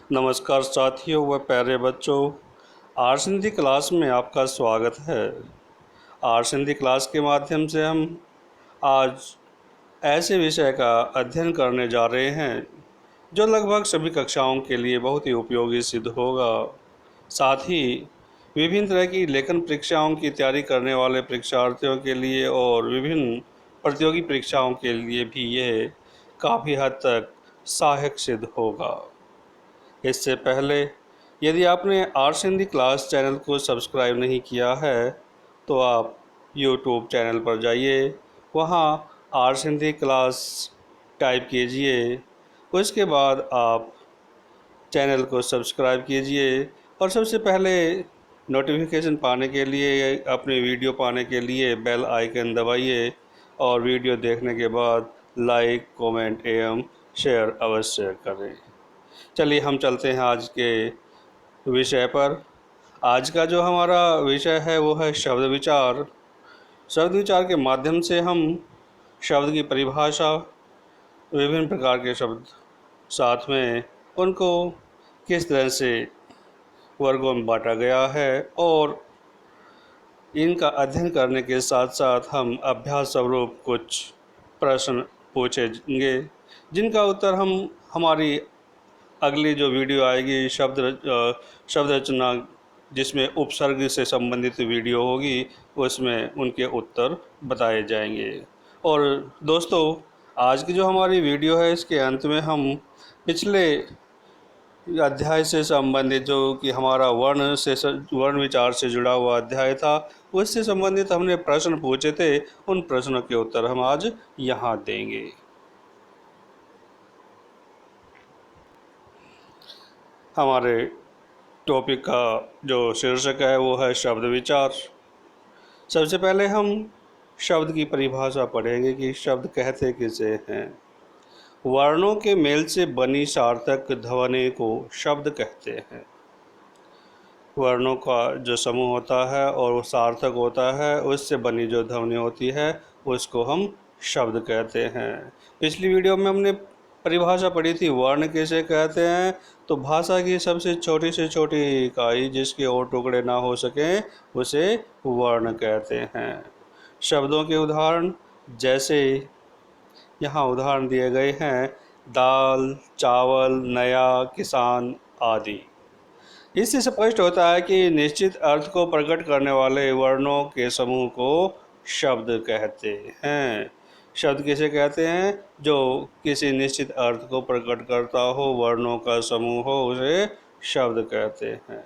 नमस्कार साथियों व प्यारे बच्चों। आर्ट्स हिंदी क्लास में आपका स्वागत है। आर्ट्स हिंदी क्लास के माध्यम से हम आज ऐसे विषय का अध्ययन करने जा रहे हैं जो लगभग सभी कक्षाओं के लिए बहुत ही उपयोगी सिद्ध होगा। साथ ही विभिन्न तरह की लेखन परीक्षाओं की तैयारी करने वाले परीक्षार्थियों के लिए और विभिन्न प्रतियोगी परीक्षाओं के लिए भी यह काफ़ी हद तक सहायक सिद्ध होगा। इससे पहले यदि आपने आर्ट्स हिंदी क्लास चैनल को सब्सक्राइब नहीं किया है तो आप यूट्यूब चैनल पर जाइए, वहाँ आर्ट्स हिंदी क्लास टाइप कीजिए। उसके बाद आप चैनल को सब्सक्राइब कीजिए और सबसे पहले नोटिफिकेशन पाने के लिए, अपनी वीडियो पाने के लिए बेल आइकन दबाइए और वीडियो देखने के बाद लाइक, कमेंट एवं शेयर अवश्य करें। चलिए हम चलते हैं आज के विषय पर। आज का जो हमारा विषय है वो है शब्द विचार। शब्द विचार के माध्यम से हम शब्द की परिभाषा, विभिन्न प्रकार के शब्द, साथ में उनको किस तरह से वर्गों में बांटा गया है और इनका अध्ययन करने के साथ साथ हम अभ्यास स्वरूप कुछ प्रश्न पूछेंगे जिनका उत्तर हम हमारी अगली जो वीडियो आएगी शब्द रचना, जिसमें उपसर्ग से संबंधित वीडियो होगी, उसमें उनके उत्तर बताए जाएंगे। और दोस्तों, आज की जो हमारी वीडियो है इसके अंत में हम पिछले अध्याय से संबंधित, जो कि हमारा वर्ण विचार से जुड़ा हुआ अध्याय था, उससे संबंधित हमने प्रश्न पूछे थे। उन प्रश्नों के उत्तर हम आज यहाँ देंगे। हमारे टॉपिक का जो शीर्षक है वो है शब्द विचार। सबसे पहले हम शब्द की परिभाषा पढ़ेंगे कि शब्द कहते किसे हैं। वर्णों के मेल से बनी सार्थक ध्वनि को शब्द कहते हैं। वर्णों का जो समूह होता है और वो सार्थक होता है, उससे बनी जो ध्वनि होती है उसको हम शब्द कहते हैं। पिछली वीडियो में हमने परिभाषा पढ़ी थी वर्ण किसे कहते हैं। तो भाषा की सबसे छोटी से छोटी इकाई जिसके और टुकड़े ना हो सकें उसे वर्ण कहते हैं। शब्दों के उदाहरण, जैसे यहाँ उदाहरण दिए गए हैं, दाल, चावल, नया, किसान आदि। इससे स्पष्ट होता है कि निश्चित अर्थ को प्रकट करने वाले वर्णों के समूह को शब्द कहते हैं। शब्द किसे कहते हैं? जो किसी निश्चित अर्थ को प्रकट करता हो, वर्णों का समूह हो, उसे शब्द कहते हैं।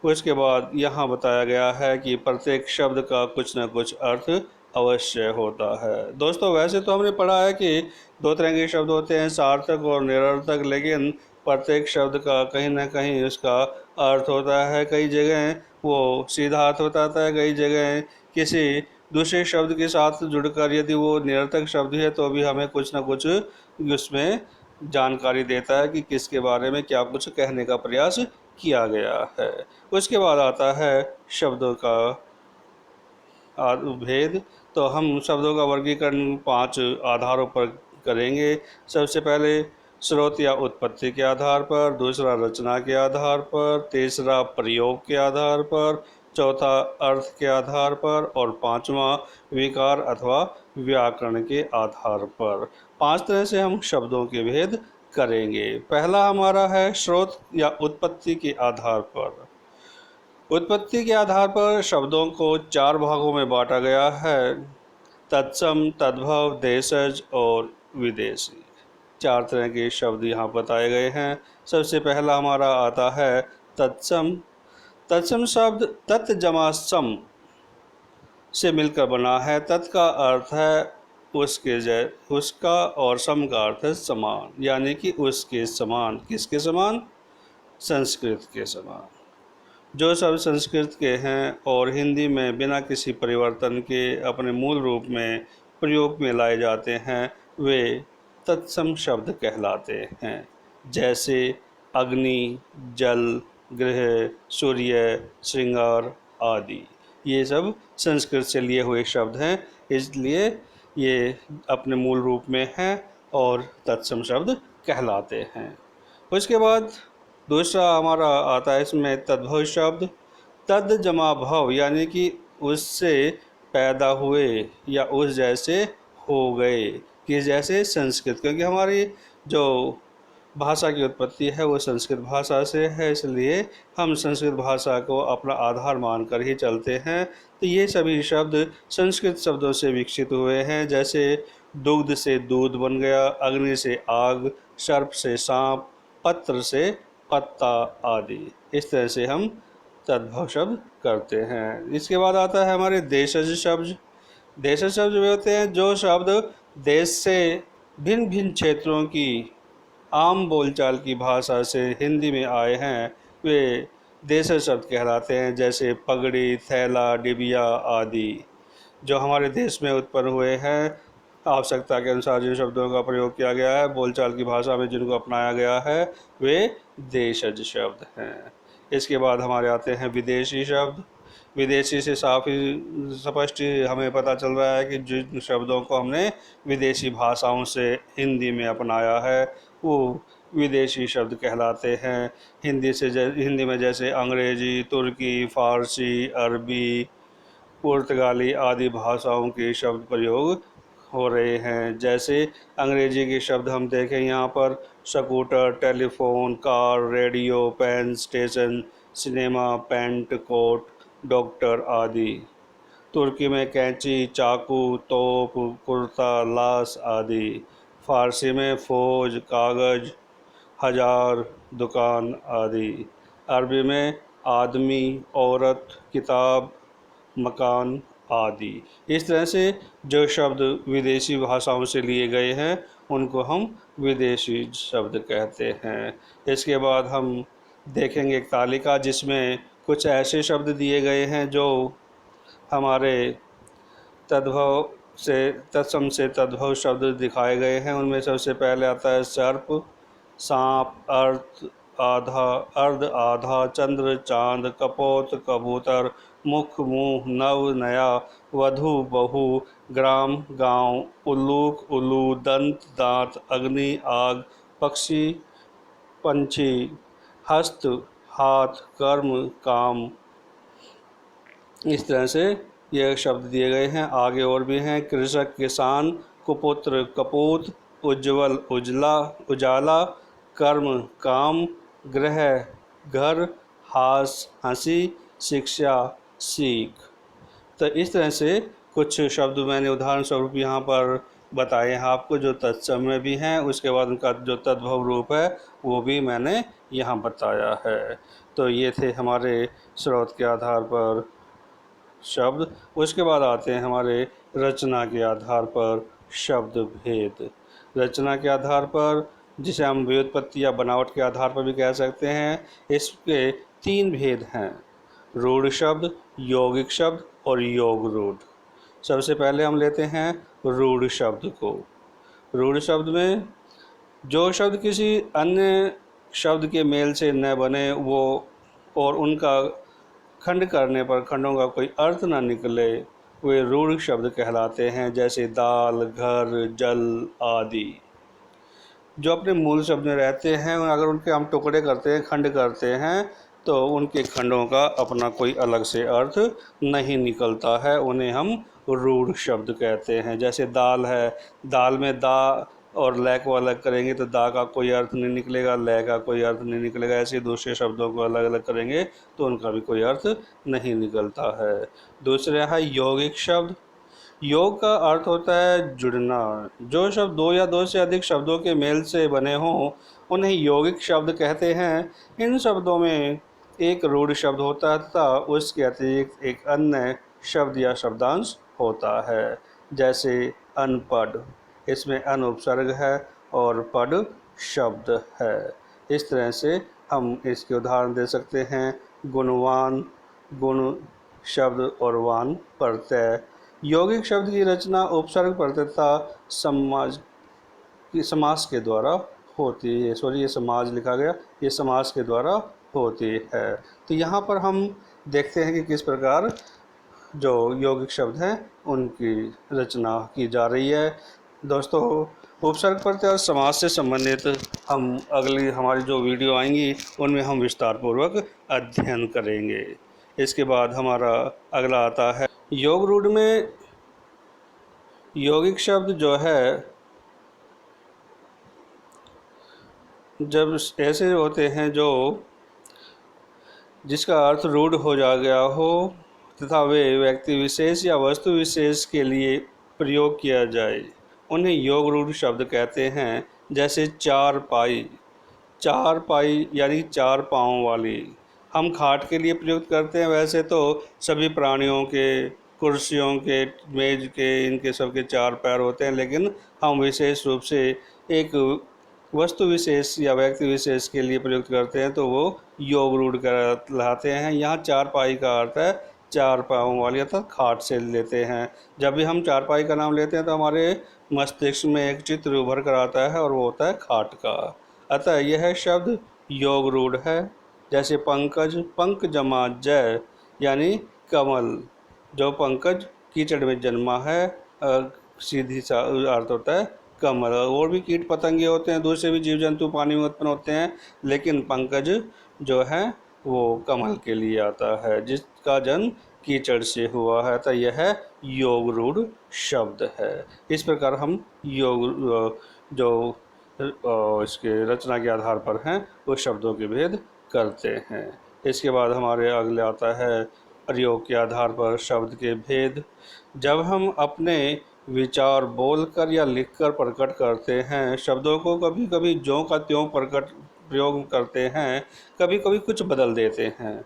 उसके बाद यहाँ बताया गया है कि प्रत्येक शब्द का कुछ न कुछ अर्थ अवश्य होता है। दोस्तों, वैसे तो हमने पढ़ा है कि दो तरह के शब्द होते हैं, सार्थक और निरर्थक, लेकिन प्रत्येक शब्द का कहीं ना कहीं उसका अर्थ होता है। कई जगह वो सीधा अर्थ बताता है, कई जगह किसी दूसरे शब्द के साथ जुड़कर यदि वो निरर्थक शब्द है तो भी हमें कुछ ना कुछ उसमें जानकारी देता है कि किसके बारे में क्या कुछ कहने का प्रयास किया गया है। उसके बाद आता है शब्दों का भेद। तो हम शब्दों का वर्गीकरण 5 आधारों पर करेंगे। सबसे पहले स्रोत या उत्पत्ति के आधार पर, दूसरा रचना के आधार पर, तीसरा प्रयोग के आधार पर, चौथा अर्थ के आधार पर और पांचवा विकार अथवा व्याकरण के आधार पर। 5 तरह से हम शब्दों के भेद करेंगे। पहला हमारा है स्रोत या उत्पत्ति के आधार पर। उत्पत्ति के आधार पर शब्दों को 4 भागों में बांटा गया है: तत्सम, तद्भव, देशज और विदेशी। 4 तरह के शब्द यहाँ बताए गए हैं। सबसे पहला हमारा आता है तत्सम। तत्सम शब्द तत् जमा सम से मिलकर बना है। तत् का अर्थ है उसका और सम का अर्थ है समान, यानी कि उसके समान। किसके समान? संस्कृत के समान। जो शब्द संस्कृत के हैं और हिंदी में बिना किसी परिवर्तन के अपने मूल रूप में प्रयोग में लाए जाते हैं, वे तत्सम शब्द कहलाते हैं। जैसे अग्नि, जल, गृह, सूर्य, श्रृंगार आदि। ये सब संस्कृत से लिए हुए शब्द हैं, इसलिए ये अपने मूल रूप में हैं और तत्सम शब्द कहलाते हैं। उसके बाद दूसरा हमारा आता है इसमें तद्भव शब्द। तद जमा भव यानी कि उससे पैदा हुए या उस जैसे हो गए, किस जैसे संस्कृत, क्योंकि हमारी जो भाषा की उत्पत्ति है वो संस्कृत भाषा से है, इसलिए हम संस्कृत भाषा को अपना आधार मानकर ही चलते हैं। तो ये सभी शब्द संस्कृत शब्दों से विकसित हुए हैं, जैसे दुग्ध से दूध बन गया, अग्नि से आग, सर्प से सांप, पत्र से पत्ता आदि। इस तरह से हम तद्भव शब्द करते हैं। इसके बाद आता है हमारे देशज शब्द। देशज शब्द वे होते हैं जो शब्द देश से भिन्न भिन्न क्षेत्रों की आम बोलचाल की भाषा से हिंदी में आए हैं, वे देशज शब्द कहलाते हैं, जैसे पगड़ी, थैला, डिबिया आदि। जो हमारे देश में उत्पन्न हुए हैं, आवश्यकता के अनुसार जिन शब्दों का प्रयोग किया गया है, बोलचाल की भाषा में जिनको अपनाया गया है, वे देशज शब्द हैं। इसके बाद हमारे आते हैं विदेशी शब्द। विदेशी से साफ ही स्पष्ट हमें पता चल रहा है कि जिन शब्दों को हमने विदेशी भाषाओं से हिंदी में अपनाया है वो विदेशी शब्द कहलाते हैं। हिंदी में जैसे अंग्रेजी, तुर्की, फारसी, अरबी, पुर्तगाली आदि भाषाओं के शब्द प्रयोग हो रहे हैं। जैसे अंग्रेजी के शब्द हम देखें यहाँ पर scooter, telephone, car, radio, pen, station, cinema, pant, coat, doctor आदि। तुर्की में कैंची, चाकू, तोप, कुर्ता, लाश आदि। फारसी में फौज, कागज, हजार, दुकान आदि। अरबी में आदमी, औरत, किताब, मकान आदि। इस तरह से जो शब्द विदेशी भाषाओं से लिए गए हैं उनको हम विदेशी शब्द कहते हैं। इसके बाद हम देखेंगे एक तालिका जिसमें कुछ ऐसे शब्द दिए गए हैं जो हमारे तद्भव से तत्सम से तद्भव शब्द दिखाए गए हैं। उनमें सबसे पहले आता है सर्प, सांप, आधा, अर्ध, आधा, चंद्र, चांद, कपोत, कबूतर, मुख, मुंह, नव, नया, वधु, बहू, ग्राम, गांव, उल्लूक, उल्लू, दंत, दांत, अग्नि, आग, पक्षी, पंछी, हस्त, हाथ, कर्म, काम। इस तरह से ये शब्द दिए गए हैं। आगे और भी हैं, कृषक, किसान, कुपुत्र, कपूत, उज्ज्वल, उजला, उजाला, कर्म, काम, ग्रह, घर, हास, हंसी, शिक्षा, सीख। तो इस तरह से कुछ शब्द मैंने उदाहरण स्वरूप यहाँ पर बताए हैं आपको, जो तत्सम में भी हैं। उसके बाद उनका जो तद्भव रूप है वो भी मैंने यहाँ बताया है। तो ये थे हमारे स्रोत के आधार पर शब्द। उसके बाद आते हैं हमारे रचना के आधार पर शब्द भेद। रचना के आधार पर, जिसे हम व्युत्पत्ति या बनावट के आधार पर भी कह सकते हैं, इसके 3 भेद हैं: रूढ़ शब्द, यौगिक शब्द और योग रूढ़। सबसे पहले हम लेते हैं रूढ़ शब्द को। रूढ़ शब्द में जो शब्द किसी अन्य शब्द के मेल से न बने वो और उनका खंड करने पर खंडों का कोई अर्थ न निकले, वे रूढ़ शब्द कहलाते हैं, जैसे दाल, घर, जल आदि। जो अपने मूल शब्द में रहते हैं अगर उनके हम टुकड़े करते हैं, खंड करते हैं, तो उनके खंडों का अपना कोई अलग से अर्थ नहीं निकलता है, उन्हें हम रूढ़ शब्द कहते हैं। जैसे दाल है, दाल में दा और लय को अलग करेंगे तो दा का कोई अर्थ नहीं निकलेगा, लय का कोई अर्थ नहीं निकलेगा। ऐसे दूसरे शब्दों को अलग अलग करेंगे तो उनका भी कोई अर्थ नहीं निकलता है। दूसरे है यौगिक शब्द। योग का अर्थ होता है जुड़ना। जो शब्द 2 या 2 से अधिक शब्दों के मेल से बने हों उन्हें यौगिक शब्द कहते हैं। इन शब्दों में एक रूढ़ शब्द होता है तथा उसके अतिरिक्त एक अन्य शब्द या शब्दांश होता है। जैसे अनपढ़, इसमें अन उपसर्ग है और पढ़ शब्द है। इस तरह से हम इसके उदाहरण दे सकते हैं। गुणवान, गुण शब्द और वान प्रत्यय। यौगिक शब्द की रचना उपसर्ग प्रत्यय तथा समास के द्वारा होती है। ये समाज लिखा गया, ये समास के द्वारा होती है। तो यहाँ पर हम देखते हैं कि किस प्रकार जो यौगिक शब्द हैं उनकी रचना की जा रही है। दोस्तों, उपसर्ग प्रत्यय और समास से संबंधित हम अगली हमारी जो वीडियो आएंगी उनमें हम विस्तार पूर्वक अध्ययन करेंगे। इसके बाद हमारा अगला आता है योग रूढ़ में यौगिक शब्द जो है जब ऐसे होते हैं जो जिसका अर्थ रूढ़ हो जा गया हो तथा वे व्यक्ति विशेष या वस्तु विशेष के लिए प्रयोग किया जाए, उन्हें योग रूढ़ शब्द कहते हैं। जैसे चार पाई यानी चार पाँव वाली हम खाट के लिए प्रयुक्त करते हैं। वैसे तो सभी प्राणियों के, कुर्सियों के, मेज के, इनके सबके चार पैर होते हैं, लेकिन हम विशेष रूप से एक वस्तु विशेष या व्यक्ति विशेष के लिए प्रयुक्त करते हैं तो वो योग रूढ़ कहलाते हैं। यहाँ चारपाई का अर्थ है चार पाँव वाली, अर्थात खाट से लेते हैं। जब भी हम चारपाई का नाम लेते हैं तो हमारे मस्तिष्क में एक चित्र उभर कर आता है और वो होता है खाट का। अतः यह शब्द योग रूढ़ है। जैसे पंकज, पंक जमा जय यानी कमल, जो पंकज कीचड़ में जन्मा है, सीधी सा अर्थ होता है कमल। और भी कीट पतंगे होते हैं, दूसरे भी जीव जंतु पानी में उत्पन्न होते हैं, लेकिन पंकज जो है वो कमल के लिए आता है, जिसका जन्म कीचड़ से हुआ है। तो यह योग रूढ़ शब्द है। इस प्रकार हम योग जो इसके रचना के आधार पर हैं उस शब्दों के भेद करते हैं। इसके बाद हमारे अगले आता है प्रयोग के आधार पर शब्द के भेद। जब हम अपने विचार बोलकर या लिखकर प्रकट करते हैं, शब्दों को कभी कभी ज्यों का त्यों प्रयोग करते हैं, कभी कभी कुछ बदल देते हैं।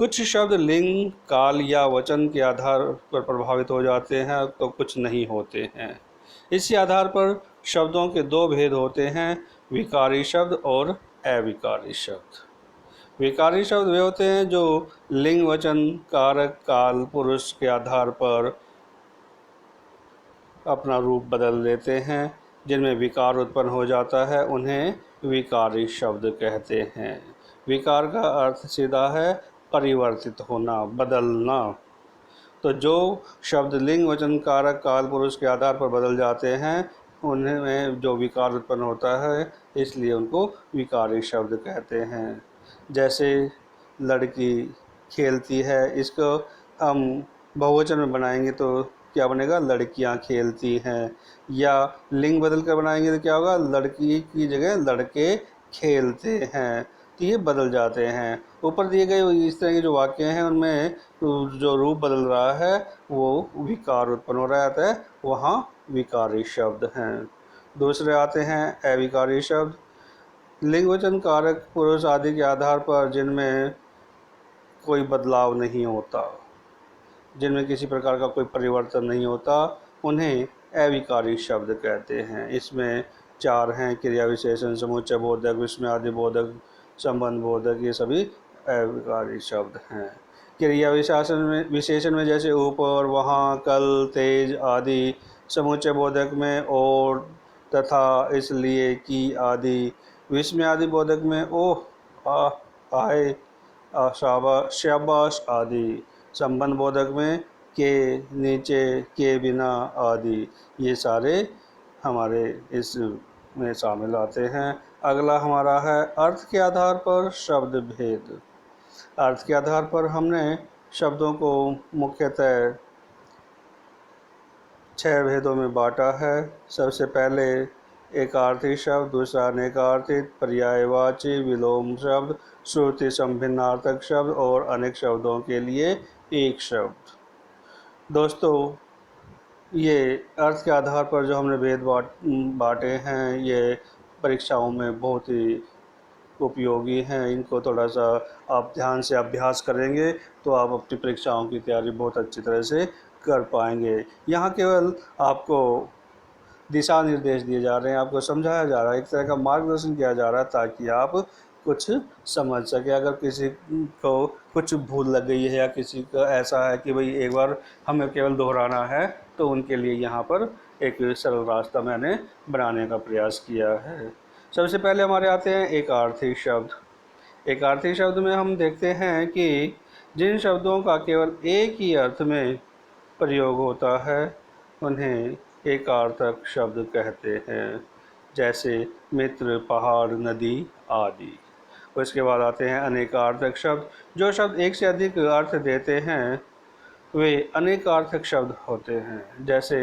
कुछ शब्द लिंग, काल या वचन के आधार पर प्रभावित हो जाते हैं तो कुछ नहीं होते हैं। इसी आधार पर शब्दों के दो भेद होते हैं, विकारी शब्द और अविकारी शब्द। विकारी शब्द वे होते हैं जो लिंग, वचन, कारक, काल, पुरुष के आधार पर अपना रूप बदल देते हैं, जिनमें विकार उत्पन्न हो जाता है, उन्हें विकारी शब्द कहते हैं। विकार का अर्थ सीधा है परिवर्तित होना, बदलना। तो जो शब्द लिंग, वचन, कारक, काल, पुरुष के आधार पर बदल जाते हैं, उनमें जो विकार उत्पन्न होता है, इसलिए उनको विकारी शब्द कहते हैं। जैसे लड़की खेलती है, इसको हम बहुवचन में बनाएंगे तो क्या बनेगा, लड़कियां खेलती हैं। या लिंग बदल कर बनाएंगे तो क्या होगा, लड़की की जगह लड़के खेलते हैं। तो ये बदल जाते हैं। ऊपर दिए गए इस तरह के जो वाक्य हैं उनमें जो रूप बदल रहा है वो विकार उत्पन्न हो रहा है, वहाँ विकारी शब्द हैं। दूसरे आते हैं अविकारी शब्द। लिंग, वचन, कारक, पुरुष आदि के आधार पर जिनमें कोई बदलाव नहीं होता, जिनमें किसी प्रकार का कोई परिवर्तन नहीं होता, उन्हें अविकारी शब्द कहते हैं। इसमें चार हैं, क्रिया विशेषण, समुच्चय बोधक, विस्मय आदि बोधक, संबंध बोधक, ये सभी अविकारी शब्द हैं। क्रिया विशेषण में जैसे ऊपर, वहाँ, कल, तेज आदि। समुच्चय बोधक में और, तथा, इसलिए, की आदि। विस्मय आदि बोधक में ओह, आए, शाबाश आदि। संबंध बोधक में के, नीचे, के बिना आदि। ये सारे हमारे इसमें शामिल आते हैं। अगला हमारा है अर्थ के आधार पर शब्द भेद। अर्थ के आधार पर हमने शब्दों को मुख्यतः 6 भेदों में बांटा है। सबसे पहले एकार्थी शब्द, दूसरा अनेकार्थी, पर्यायवाची, विलोम शब्द, श्रुति संभिन्नार्थक शब्द और अनेक शब्दों के लिए एक शब्द। दोस्तों, ये अर्थ के आधार पर जो हमने भेद बांटे हैं, ये परीक्षाओं में बहुत ही उपयोगी हैं। इनको थोड़ा सा आप ध्यान से अभ्यास करेंगे तो आप अपनी परीक्षाओं की तैयारी बहुत अच्छी तरह से कर पाएंगे। यहाँ केवल आपको दिशा निर्देश दिए जा रहे हैं, आपको समझाया जा रहा है, एक तरह का मार्गदर्शन किया जा रहा है ताकि आप कुछ समझ सके। अगर किसी को कुछ भूल लग गई है या किसी का ऐसा है कि भाई एक बार हमें केवल दोहराना है, तो उनके लिए यहाँ पर एक सरल रास्ता मैंने बनाने का प्रयास किया है। सबसे पहले हमारे आते हैं एकार्थी शब्द। एकार्थी शब्द में हम देखते हैं कि जिन शब्दों का केवल एक ही अर्थ में प्रयोग होता है उन्हें एकार्थक शब्द कहते हैं। जैसे मित्र, पहाड़, नदी आदि। उसके बाद आते हैं अनेकार्थक शब्द। जो शब्द एक से अधिक अर्थ देते हैं वे अनेकार्थक शब्द होते हैं। जैसे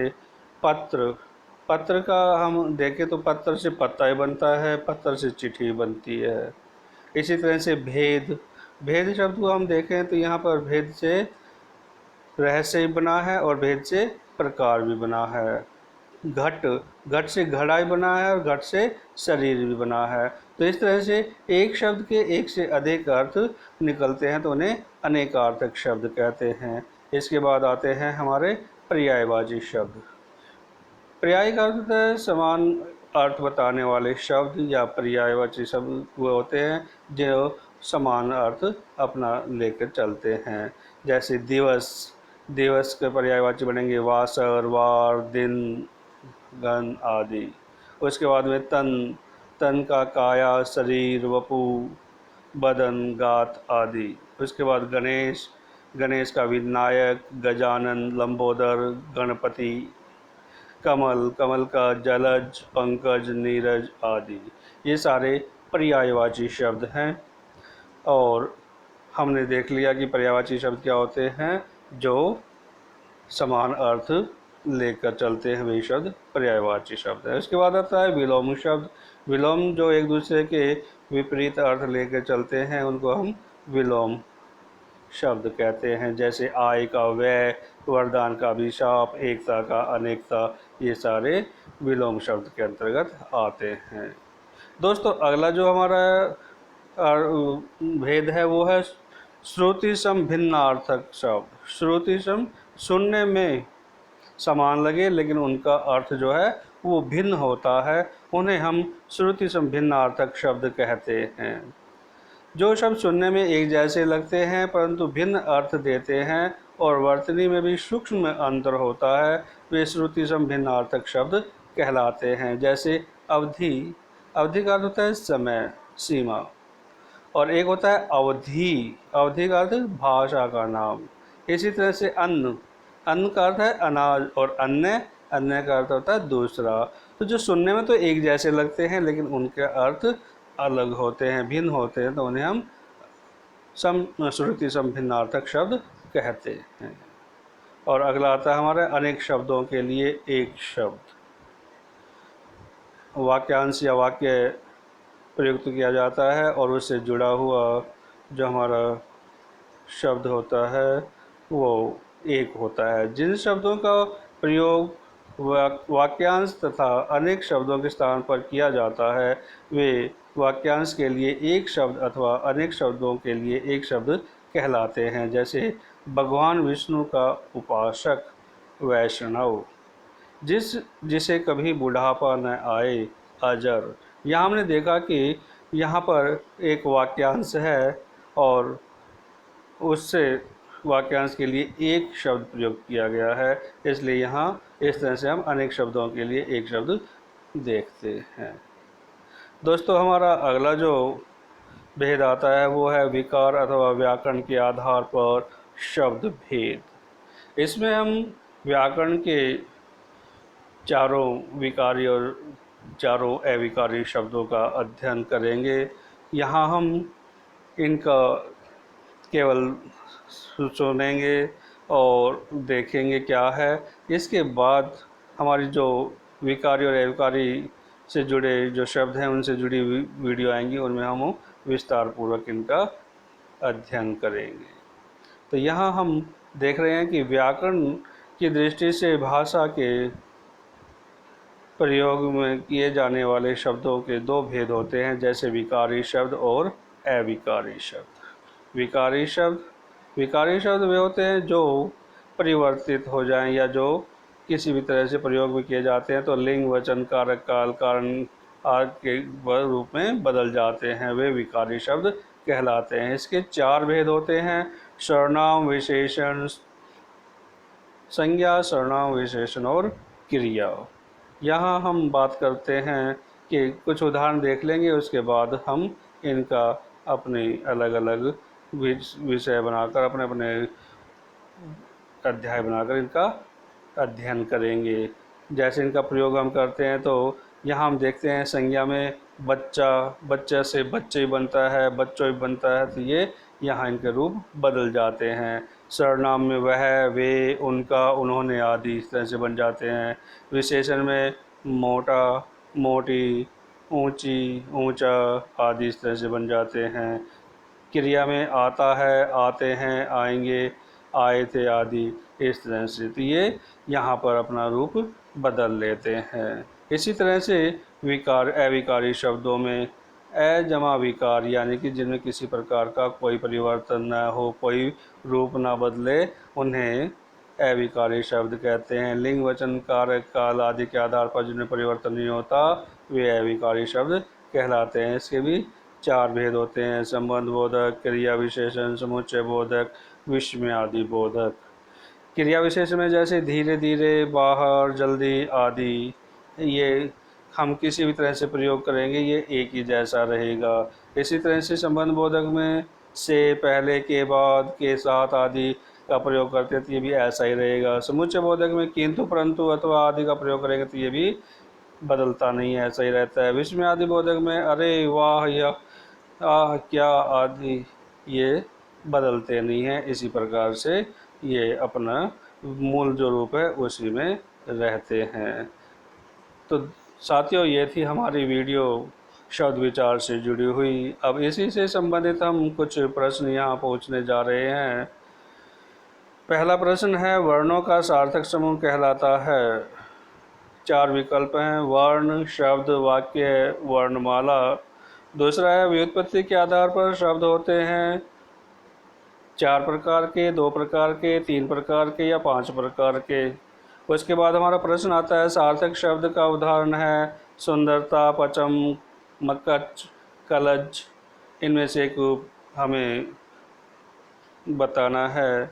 पत्र, पत्र का हम देखें तो पत्र से पत्ता ही बनता है, पत्र से चिट्ठी बनती है। इसी तरह से भेद, भेद शब्द को हम देखें तो यहाँ पर भेद से रहस्य भी बना है और भेद से प्रकार भी बना है। घट, घट से घड़ा भी बना है और घट से शरीर भी बना है। तो इस तरह से एक शब्द के एक से अधिक अर्थ निकलते हैं तो उन्हें अनेकार्थक शब्द कहते हैं। इसके बाद आते हैं हमारे पर्यायवाची शब्द। पर्याय का अर्थ है समान अर्थ बताने वाले शब्द या पर्यायवाची शब्द वो होते हैं जो समान अर्थ अपना लेकर चलते हैं। जैसे दिवस, दिवस के पर्यायवाची बनेंगे वासर, वार, दिन, गण आदि। उसके बाद में तन, तन का काया, शरीर, वपु, बदन, गात आदि। उसके बाद गणेश, गणेश का विनायक, गजानन, लंबोदर, गणपति। कमल, कमल का जलज, पंकज, नीरज आदि। ये सारे पर्यायवाची शब्द हैं। और हमने देख लिया कि पर्यायवाची शब्द क्या होते हैं, जो समान अर्थ लेकर चलते हैं, वही शब्द पर्यायवाची शब्द है। उसके बाद आता है विलोम शब्द। विलोम जो एक दूसरे के विपरीत अर्थ लेकर चलते हैं उनको हम विलोम शब्द कहते हैं। जैसे आय का व्यय, वरदान का अभिशाप, एकता का अनेकता, ये सारे विलोम शब्द के अंतर्गत आते हैं। दोस्तों अगला जो हमारा भेद है वो है श्रुति सम भिन्नार्थक शब्द। श्रुति सम, सुनने में समान लगे लेकिन उनका अर्थ जो है वो भिन्न होता है, उन्हें हम श्रुति सम भिन्नार्थक शब्द कहते हैं। जो शब्द सुनने में एक जैसे लगते हैं परंतु भिन्न अर्थ देते हैं और वर्तनी में भी सूक्ष्म अंतर होता है, वे श्रुति सम भिन्नार्थक शब्द कहलाते हैं। जैसे अवधि, अवधि का अर्थ होता है समय, सीमा, और एक होता है अवधि, अवधि का अर्थ भाषा का नाम। इसी तरह से अन्न, अन्न का अर्थ है अनाज, और अन्य, अन्य का अर्थ होता है दूसरा। तो जो सुनने में तो एक जैसे लगते हैं लेकिन उनके अर्थ अलग होते हैं, भिन्न होते हैं, तो उन्हें हम श्रुति सम भिन्नार्थक शब्द कहते हैं। और अगला आता है हमारे अनेक शब्दों के लिए एक शब्द। वाक्यांश या वाक्य प्रयुक्त किया जाता है और उससे जुड़ा हुआ जो हमारा शब्द होता है वो एक होता है। जिन शब्दों का प्रयोग वाक्यांश तथा अनेक शब्दों के स्थान पर किया जाता है वे वाक्यांश के लिए एक शब्द अथवा अनेक शब्दों के लिए एक शब्द कहलाते हैं। जैसे भगवान विष्णु का उपासक वैष्णव, जिसे कभी बुढ़ापा न आए अजर। यहाँ हमने देखा कि यहाँ पर एक वाक्यांश है और उससे वाक्यांश के लिए एक शब्द प्रयोग किया गया है, इसलिए यहाँ इस तरह से हम अनेक शब्दों के लिए एक शब्द देखते हैं। दोस्तों हमारा अगला जो भेद आता है वो है विकार अथवा व्याकरण के आधार पर शब्द भेद। इसमें हम व्याकरण के चारों विकारी और चारों अविकारी शब्दों का अध्ययन करेंगे। यहाँ हम इनका केवल सुनेंगे और देखेंगे क्या है। इसके बाद हमारी जो विकारी और अविकारी से जुड़े जो शब्द हैं उनसे जुड़ी वीडियो आएंगी, उनमें हम विस्तार पूर्वक इनका अध्ययन करेंगे। तो यहाँ हम देख रहे हैं कि व्याकरण की दृष्टि से भाषा के प्रयोग में किए जाने वाले शब्दों के दो भेद होते हैं, जैसे विकारी शब्द और अविकारी शब्द। विकारी शब्द वे होते हैं जो परिवर्तित हो जाएं या जो किसी भी तरह से प्रयोग में किए जाते हैं तो लिंग, वचन, कारक, काल, कारण आदि के रूप में बदल जाते हैं, वे विकारी शब्द कहलाते हैं। इसके चार भेद होते हैं: सर्वनाम, विशेषण, संज्ञा, सर्वनाम, विशेषण और क्रिया। यहाँ हम बात करते हैं कि कुछ उदाहरण देख लेंगे, उसके बाद हम इनका अपने अलग अलग विषय बनाकर अपने अपने अध्याय बनाकर इनका अध्ययन करेंगे। जैसे इनका प्रयोग हम करते हैं तो यहाँ हम देखते हैं संज्ञा में बच्चा, बच्चा से बच्चे ही बनता है, बच्चों ही बनता है, तो ये यहाँ इनके रूप बदल जाते हैं। सर्वनाम में वह, वे, उनका, उन्होंने आदि इस तरह से बन जाते हैं। विशेषण में मोटा, मोटी, ऊंची, ऊंचा आदि इस तरह से बन जाते हैं। क्रिया में आता है, आते हैं, आएंगे, आए थे आदि इस तरह से, तो ये यहाँ पर अपना रूप बदल लेते हैं। इसी तरह से विकार, अविकारी शब्दों में अ जमा विकार यानी कि जिनमें किसी प्रकार का कोई परिवर्तन न हो, कोई रूप न बदले, उन्हें अविकारी शब्द कहते हैं। लिंग, वचन, कारक, काल आदि के आधार पर जिनमें परिवर्तन नहीं होता वे अविकारी शब्द कहलाते हैं। इसके भी 4 भेद होते हैं: संबंध बोधक, क्रिया विशेषण, समुच्चय बोधक, विस्मय आदि बोधक। क्रिया विशेषण में जैसे धीरे धीरे, बाहर, जल्दी आदि, ये हम किसी भी तरह से प्रयोग करेंगे ये एक ही जैसा रहेगा। इसी तरह से संबंध बोधक में से, पहले, के, बाद, के साथ आदि का प्रयोग करते हैं तो ये भी ऐसा ही रहेगा। समुच्चय बोधक में किंतु, परंतु, अथवा आदि का प्रयोग करेंगे तो ये भी बदलता नहीं है, ऐसा ही रहता है। विस्मय आदि बोधक में अरे, वाह, या आह, क्या आदि ये बदलते नहीं हैं। इसी प्रकार से ये अपना मूल जो रूप है उसी में रहते हैं। तो साथियों, ये थी हमारी वीडियो शब्द विचार से जुड़ी हुई। अब इसी से संबंधित हम कुछ प्रश्न यहाँ पूछने जा रहे हैं। पहला प्रश्न है, वर्णों का सार्थक समूह कहलाता है। 4 विकल्प हैं: वर्ण, शब्द, वाक्य, वर्णमाला। दूसरा है, व्युत्पत्ति के आधार पर शब्द होते हैं 4 प्रकार के, 2 प्रकार के, 3 प्रकार के या 5 प्रकार के। उसके बाद हमारा प्रश्न आता है, सार्थक शब्द का उदाहरण है सुंदरता, पचम, मकच, कलज। इनमें से एक हमें बताना है।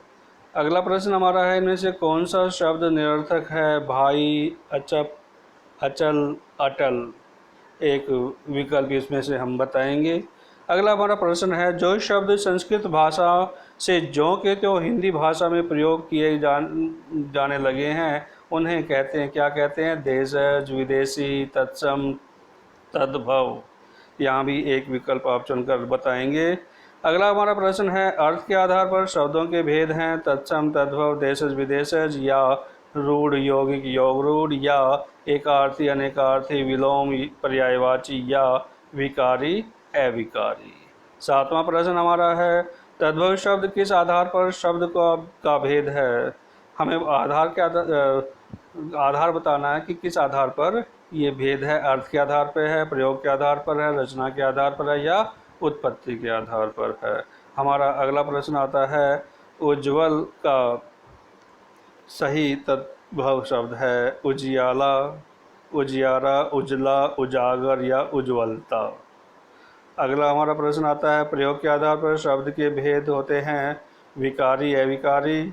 अगला प्रश्न हमारा है, इनमें से कौन सा शब्द निरर्थक है? भाई, अचप, अचल, अटल। एक विकल्प इसमें से हम बताएंगे। अगला हमारा प्रश्न है, जो शब्द संस्कृत भाषा से ज्यों के त्यों हिंदी भाषा में प्रयोग किए जाने लगे हैं उन्हें कहते हैं, क्या कहते हैं? देशज, विदेशी, तत्सम, तद्भव। यहाँ भी एक विकल्प आप चुनकर बताएंगे। अगला हमारा प्रश्न है, अर्थ के आधार पर शब्दों के भेद हैं तत्सम, तद्भव, देशज, विदेशज, या रूढ़, यौगिक, योग रूढ़, या एकार्थी, अनेकार्थी, विलोम, पर्यायवाची, या विकारी, अविकारी। 7वां प्रश्न हमारा है, तद्भव शब्द किस आधार पर शब्द का भेद है? हमें आधार बताना है कि किस आधार पर ये भेद है। अर्थ के आधार पर है, प्रयोग के आधार पर है, रचना के आधार पर है, या उत्पत्ति के आधार पर है। हमारा अगला प्रश्न आता है, उज्ज्वल का सही तद्भव शब्द है उजियाला, उजियारा, उजला, उजागर, या उज्ज्वलता। अगला हमारा प्रश्न आता है, प्रयोग के आधार पर शब्द के भेद होते हैं विकारी, अविकारी,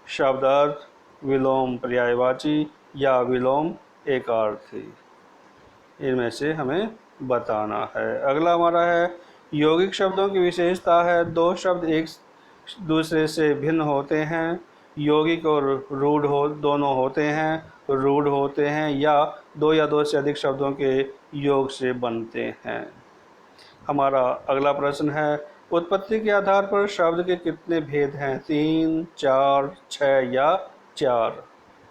शब्दार्थ, विलोम, पर्यायवाची, या विलोम, एकार्थी। इनमें से हमें बताना है। अगला हमारा है, यौगिक शब्दों की विशेषता है 2 शब्द एक दूसरे से भिन्न होते हैं। यौगिक और रूढ़ दोनों होते हैं, रूढ़ होते हैं, या 2 या 2 से अधिक शब्दों के योग से बनते हैं। हमारा अगला प्रश्न है, उत्पत्ति के आधार पर शब्द के कितने भेद हैं? 3, 4, 6 या 4।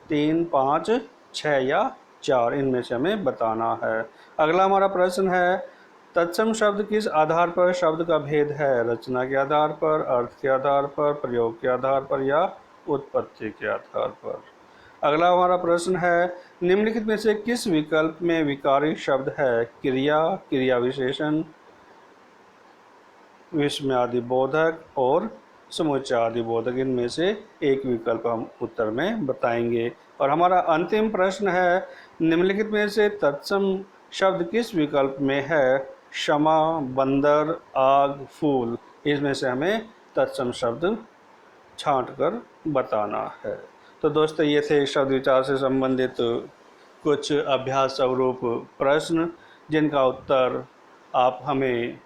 3, 5, 6 या 4, इनमें से हमें बताना है। अगला हमारा प्रश्न है, तत्सम शब्द किस आधार पर शब्द का भेद है? रचना के आधार पर, अर्थ के आधार पर, प्रयोग के आधार पर, या उत्पत्ति के आधार पर। अगला हमारा प्रश्न है, निम्नलिखित में से किस विकल्प में विकारी शब्द है? क्रिया, क्रिया विशेषण, विस्मय आदि बोधक और समुच्चय आदि बोधक। इनमें से एक विकल्प हम उत्तर में बताएंगे। और हमारा अंतिम प्रश्न है, निम्नलिखित में से तत्सम शब्द किस विकल्प में है? क्षमा, बंदर, आग, फूल। इसमें से हमें तत्सम शब्द छांट कर बताना है। तो दोस्तों, ये थे शब्द विचार से संबंधित कुछ अभ्यास स्वरूप प्रश्न, जिनका उत्तर आप हमें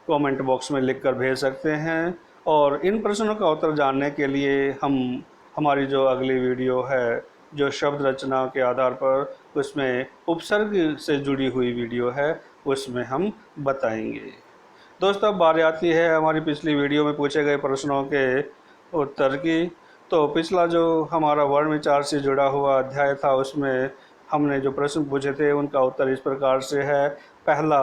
कमेंट बॉक्स में लिखकर भेज सकते हैं। और इन प्रश्नों का उत्तर जानने के लिए हमारी जो अगली वीडियो है जो शब्द रचना के आधार पर उसमें उपसर्ग से जुड़ी हुई वीडियो है उसमें हम बताएंगे। दोस्तों, अब बारी आती है हमारी पिछली वीडियो में पूछे गए प्रश्नों के उत्तर की। तो पिछला जो हमारा वर्ण विचार से जुड़ा हुआ अध्याय था उसमें हमने जो प्रश्न पूछे थे उनका उत्तर इस प्रकार से है। पहला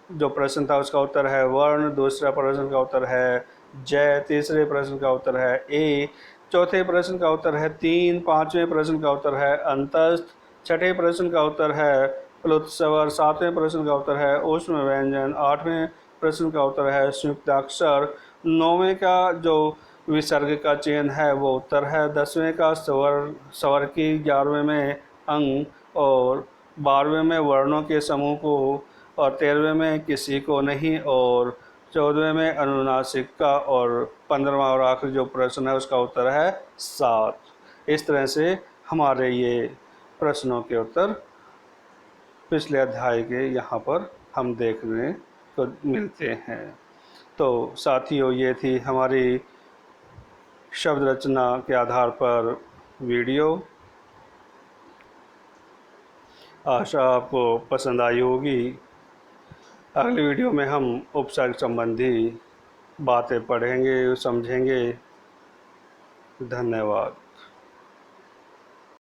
जो प्रश्न था उसका उत्तर है वर्ण, दूसरा प्रश्न का उत्तर है जय, तीसरे प्रश्न का उत्तर है ए, चौथे प्रश्न का उत्तर है तीन, पाँचवें प्रश्न का उत्तर है अंतस्थ, छठे प्रश्न का उत्तर है प्लुत स्वर, सातवें प्रश्न का उत्तर है ऊष्म व्यंजन, आठवें प्रश्न का उत्तर है संयुक्ताक्षर, नौवें का जो विसर्ग का चयन है वो उत्तर है, 10वें का स्वर की, 11वें में अंग और 12वें में वर्णों के समूह को और 13वें में किसी को नहीं और 14वें में अनुनासिक का और 15वां और आखिरी जो प्रश्न है उसका उत्तर है 7। इस तरह से हमारे ये प्रश्नों के उत्तर पिछले अध्याय के यहाँ पर हम देखने को मिलते हैं। तो साथियों, ये थी हमारी शब्द रचना के आधार पर वीडियो। आशा आपको पसंद आई होगी। अगली वीडियो में हम उपसर्ग संबंधी बातें पढ़ेंगे, समझेंगे। धन्यवाद।